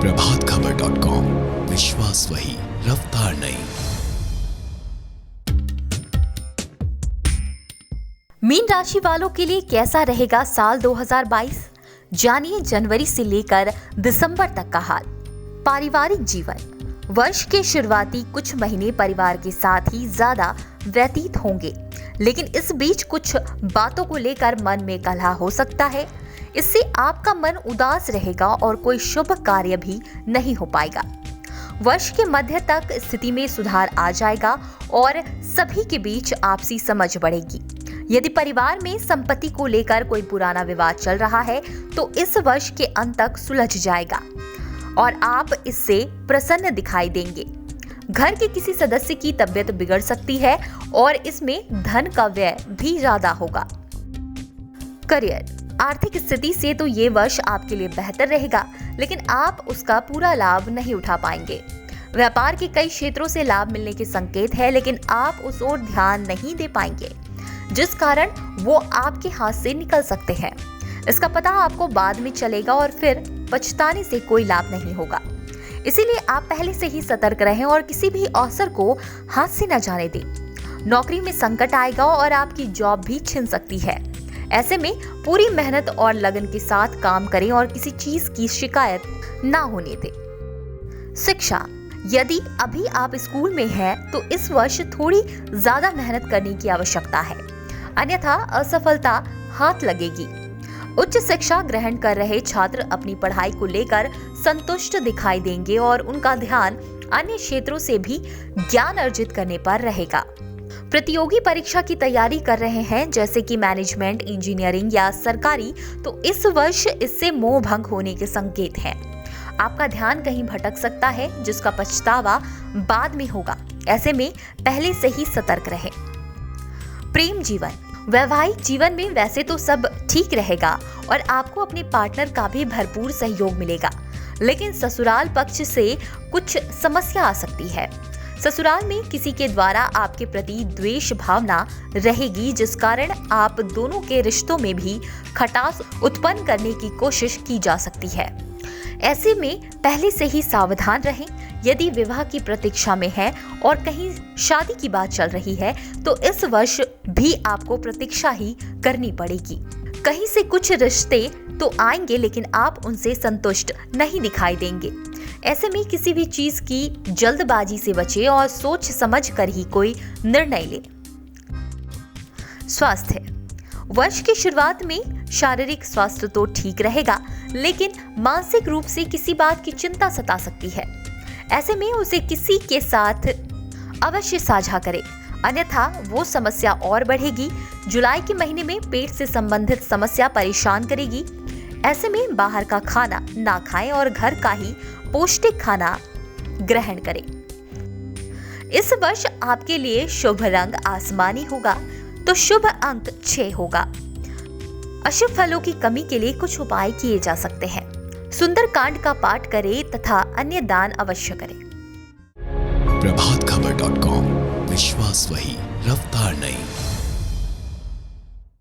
प्रभातखबर.com, विश्वास वही, रफ्तार नहीं। मीन राशि वालों के लिए कैसा रहेगा साल 2022? जानिए जनवरी से लेकर दिसंबर तक का हाल। पारिवारिक जीवन। वर्ष के शुरुआती कुछ महीने परिवार के साथ ही ज्यादा व्यतीत होंगे, लेकिन इस बीच कुछ बातों को लेकर मन में कलह हो सकता है। इससे आपका मन उदास रहेगा और कोई शुभ कार्य भी नहीं हो पाएगा। वर्ष के मध्य तक स्थिति में सुधार आ जाएगा और सभी के बीच आपसी समझ बढ़ेगी। यदि परिवार में संपत्ति को लेकर कोई पुराना विवाद चल रहा है तो इस वर्ष के अंत तक सुलझ जाएगा और आप इससे प्रसन्न दिखाई देंगे। घर के किसी सदस्य की तबीयत बिगड़ सकती है और इसमें धन का व्यय भी ज्यादा होगा। करियर। आर्थिक स्थिति से तो ये वर्ष आपके लिए बेहतर रहेगा, लेकिन आप उसका पूरा लाभ नहीं उठा पाएंगे। व्यापार के कई क्षेत्रों से लाभ मिलने के संकेत है, लेकिन आप उस ओर ध्यान नहीं दे पाएंगे, जिस कारण वो आपके हाथ से निकल सकते हैं। इसका पता आपको बाद में चलेगा और फिर पछताने से कोई लाभ नहीं होगा। इसीलिए आप पहले से ही सतर्क रहें और किसी भी अवसर को हाथ से न जाने दें। नौकरी में संकट आएगा और आपकी जॉब भी छिन सकती है। ऐसे में पूरी मेहनत और लगन के साथ काम करें और किसी चीज की शिकायत ना होने दें। शिक्षा। यदि अभी आप स्कूल में हैं तो इस वर्ष थोड़ी ज्यादा मेहनत करने की आवश्यकता है, अन्यथा असफलता हाथ लगेगी। उच्च शिक्षा ग्रहण कर रहे छात्र अपनी पढ़ाई को लेकर संतुष्ट दिखाई देंगे और उनका ध्यान अन्य क्षेत्रों से भी ज्ञान अर्जित करने पर रहेगा। प्रतियोगी परीक्षा की तैयारी कर रहे हैं, जैसे कि मैनेजमेंट, इंजीनियरिंग या सरकारी, तो इस वर्ष इससे मोह भंग होने के संकेत हैं। आपका ध्यान कहीं भटक सकता है, जिसका पछतावा बाद में होगा। ऐसे में पहले से ही सतर्क रहें। प्रेम जीवन। वैवाहिक जीवन में वैसे तो सब ठीक रहेगा और आपको अपने पार्टनर का भी भरपूर सहयोग मिलेगा, लेकिन ससुराल पक्ष से कुछ समस्या आ सकती है। ससुराल में किसी के द्वारा आपके प्रति द्वेष भावना रहेगी, जिस कारण आप दोनों के रिश्तों में भी खटास उत्पन्न करने की कोशिश की जा सकती है। ऐसे में पहले से ही सावधान रहें। यदि विवाह की प्रतीक्षा में है और कहीं शादी की बात चल रही है तो इस वर्ष भी आपको प्रतीक्षा ही करनी पड़ेगी। कहीं से कुछ रिश्ते तो आएंगे, लेकिन आप उनसे संतुष्ट नहीं दिखाई देंगे। ऐसे में किसी भी चीज की जल्दबाजी से बचें और सोच समझ कर ही कोई निर्णय लें। स्वास्थ्य। वर्ष की शुरुआत में शारीरिक स्वास्थ्य तो ठीक रहेगा, लेकिन मानसिक रूप से किसी बात की चिंता सता सकती है। ऐसे में उसे किसी के साथ अवश्य साझा करें, अन्यथा वो समस्या और बढ़ेगी। जुलाई के महीने में पेट से संबंधित समस्या परेशान करेगी। ऐसे में बाहर का खाना ना खाएं और घर का ही पौष्टिक खाना ग्रहण करें। इस वर्ष आपके लिए शुभ रंग आसमानी होगा, तो शुभ अंक 6 होगा। अशुभ फलों की कमी के लिए कुछ उपाय किए जा सकते हैं। सुंदरकांड का पाठ करें तथा अन्य दान अवश्य करें। प्रभातखबर.com, विश्वास वही, रफ्तार नहीं।